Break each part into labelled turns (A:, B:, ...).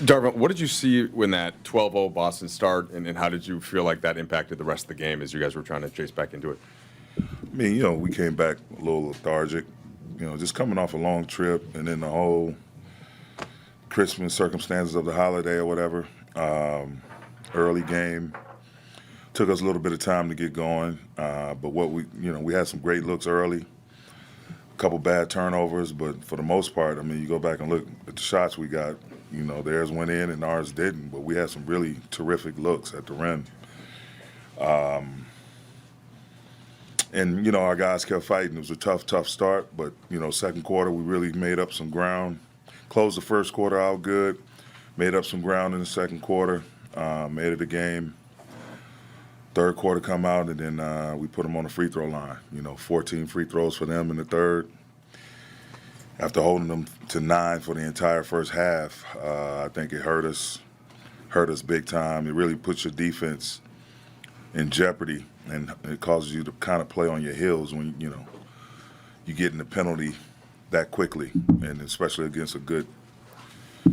A: Darvin, what did you see when that 12-0 Boston start, and how did you feel like that impacted the rest of the game as you guys were trying to chase back into it?
B: I mean, we came back a little lethargic, just coming off a long trip, and then the whole Christmas circumstances of the holiday or whatever. Early game took us a little bit of time to get going, but we had some great looks early. A couple bad turnovers, but for the most part, I mean, you go back and look at the shots we got. Theirs went in and ours didn't, but we had some really terrific looks at the rim. And our guys kept fighting. It was a tough start, but second quarter we really made up some ground. Closed the first quarter out good, made up some ground in the second quarter, made it a game. Third quarter come out, and then we put them on the free throw line. 14 free throws for them in the third. After holding them to 9 for the entire first half, I think it hurt us big time. It really puts your defense in jeopardy, and it causes you to kind of play on your heels when you get in the penalty that quickly, and especially against a good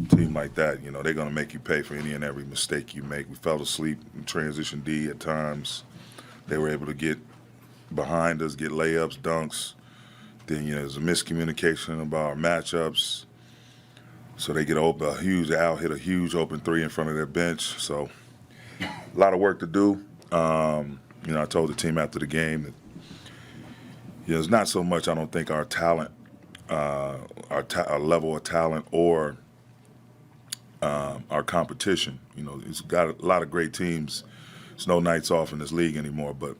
B: team like that. They're going to make you pay for any and every mistake you make. We fell asleep in transition D at times. They were able to get behind us, get layups, dunks. Then there's a miscommunication about our matchups. So they get hit a huge open three in front of their bench. So a lot of work to do. I told the team after the game that it's not so much, I don't think, our talent, our level of talent, or our competition. It's got a lot of great teams. There's no nights off in this league anymore, but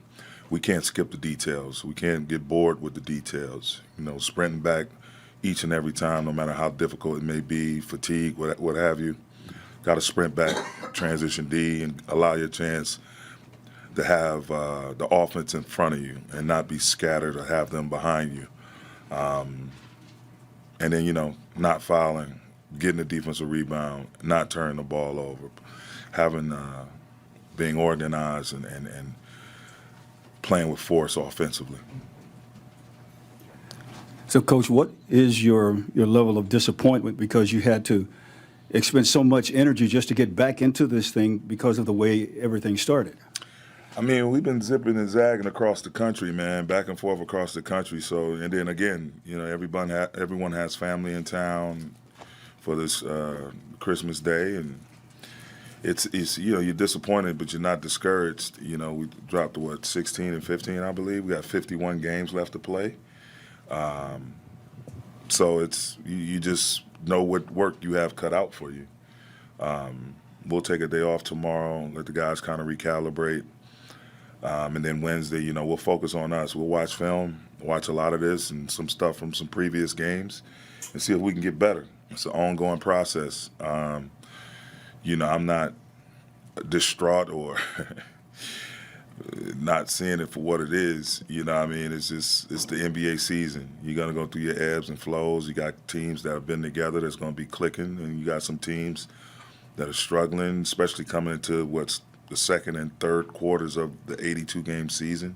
B: we can't skip the details. We can't get bored with the details. Sprinting back each and every time, no matter how difficult it may be, fatigue, what have you. Got to sprint back, transition D, and allow your chance to have the offense in front of you and not be scattered or have them behind you. And then, not fouling, getting the defensive rebound, not turning the ball over, being organized and playing with force offensively.
C: So, Coach, what is your level of disappointment because you had to expend so much energy just to get back into this thing because of the way everything started?
B: I mean, we've been zipping and zagging across the country, man, back and forth across the country. So, and then again, everyone has family in town for this Christmas Day, and it's you're disappointed, but you're not discouraged. We dropped to 16 and 15, I believe. We got 51 games left to play. So it's you just know what work you have cut out for you. We'll take a day off tomorrow and let the guys kind of recalibrate. And then Wednesday, we'll focus on us. We'll watch film, watch a lot of this and some stuff from some previous games, and see if we can get better. It's an ongoing process. I'm not distraught or not seeing it for what it is. It's the NBA season. You're going to go through your ebbs and flows. You got teams that have been together that's going to be clicking, and you got some teams that are struggling, especially coming into what's the second and third quarters of the 82-game season.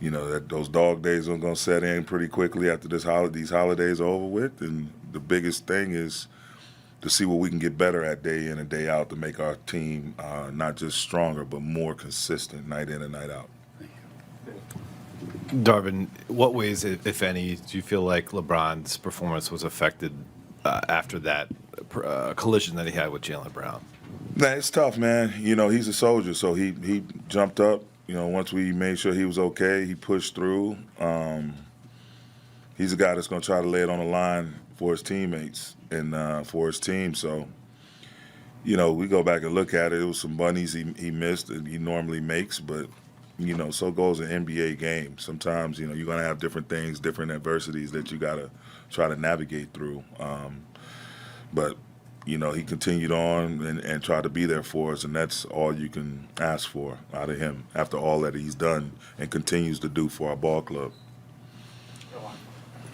B: That those dog days are going to set in pretty quickly after these holidays are over with. And the biggest thing is to see what we can get better at day in and day out to make our team not just stronger but more consistent night in and night out.
D: Darvin, what ways, if any, do you feel like LeBron's performance was affected after that collision that he had with Jaylen Brown?
B: Nah, it's tough, man. He's a soldier, so he jumped up. Once we made sure he was okay, he pushed through. He's a guy that's going to try to lay it on the line for his teammates and for his team. So, we go back and look at it. It was some bunnies he missed and he normally makes, but, so goes an NBA game. Sometimes, you're going to have different things, different adversities that you got to try to navigate through. But he continued on and tried to be there for us, and that's all you can ask for out of him after all that he's done and continues to do for our ball club.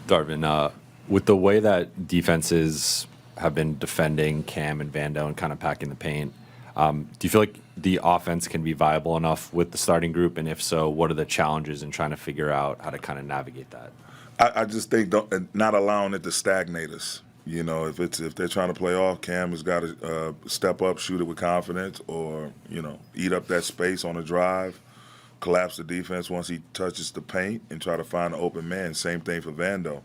E: Darvin, with the way that defenses have been defending Cam and Vando and kind of packing the paint, do you feel like the offense can be viable enough with the starting group? And if so, what are the challenges in trying to figure out how to kind of navigate that?
B: I just think not allowing it to stagnate us. You know, if they're trying to play off, Cam has got to step up, shoot it with confidence, or eat up that space on a drive, collapse the defense once he touches the paint, and try to find an open man. Same thing for Vando.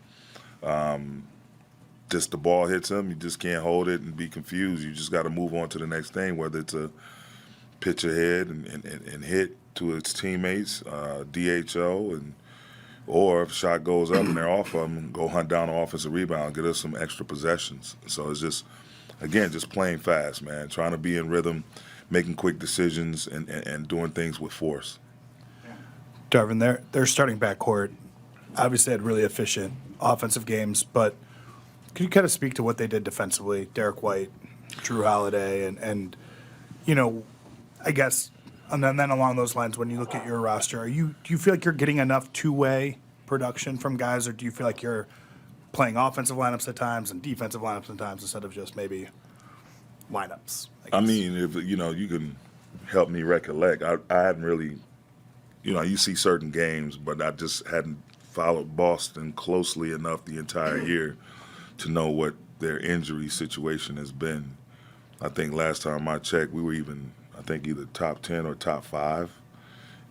B: Just the ball hits him, you just can't hold it and be confused. You just got to move on to the next thing, whether it's a pitch ahead and hit to its teammates, DHO, or if a shot goes up and they're off of them, go hunt down an offensive rebound, get us some extra possessions. So it's just, again, just playing fast, man, trying to be in rhythm, making quick decisions, and doing things with force.
F: Darvin, their starting backcourt obviously had really efficient offensive games, but could you kind of speak to what they did defensively? Derek White, Drew Holiday, and I guess, and then along those lines, when you look at your roster, do you feel like you're getting enough two-way production from guys, or do you feel like you're playing offensive lineups at times and defensive lineups at times instead of just maybe lineups?
B: I mean, if you can help me recollect, I hadn't really, you see certain games, but I just hadn't followed Boston closely enough the entire year to know what their injury situation has been. I think last time I checked, we were either top 10 or top 5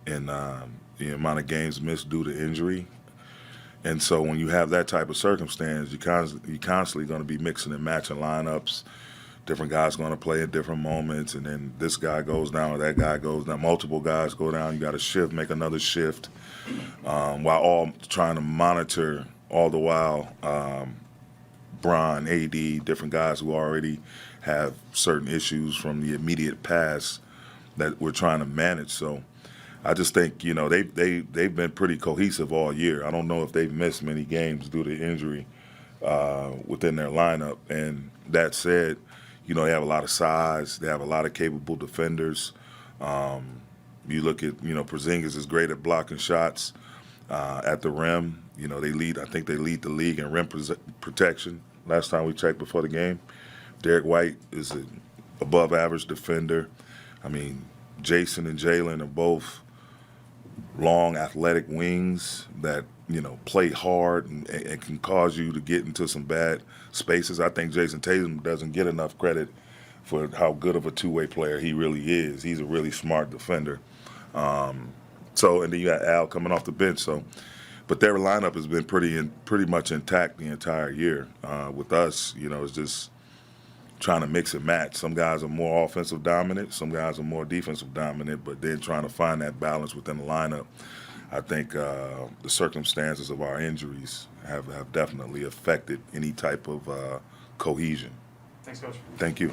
B: in the amount of games missed due to injury. And so when you have that type of circumstance, you're constantly going to be mixing and matching lineups. Different guys going to play at different moments, and then this guy goes down or that guy goes down. Multiple guys go down. You got to shift, make another shift, while all trying to monitor all the while Bron, AD, different guys who already have certain issues from the immediate past that we're trying to manage. So I just think, they've been pretty cohesive all year. I don't know if they've missed many games due to injury within their lineup. And that said, they have a lot of size. They have a lot of capable defenders. You look at, Porzingis is great at blocking shots at the rim. I think they lead the league in rim protection. Last time we checked before the game, Derek White is an above-average defender. I mean, Jason and Jalen are both long, athletic wings that, play hard and can cause you to get into some bad spaces. I think Jason Tatum doesn't get enough credit for how good of a two-way player he really is. He's a really smart defender. And then you got Al coming off the bench. But their lineup has been pretty much intact the entire year. With us, it's just trying to mix and match. Some guys are more offensive dominant, some guys are more defensive dominant, but then trying to find that balance within the lineup. I think the circumstances of our injuries have definitely affected any type of cohesion.
F: Thanks, Coach.
B: Thank you.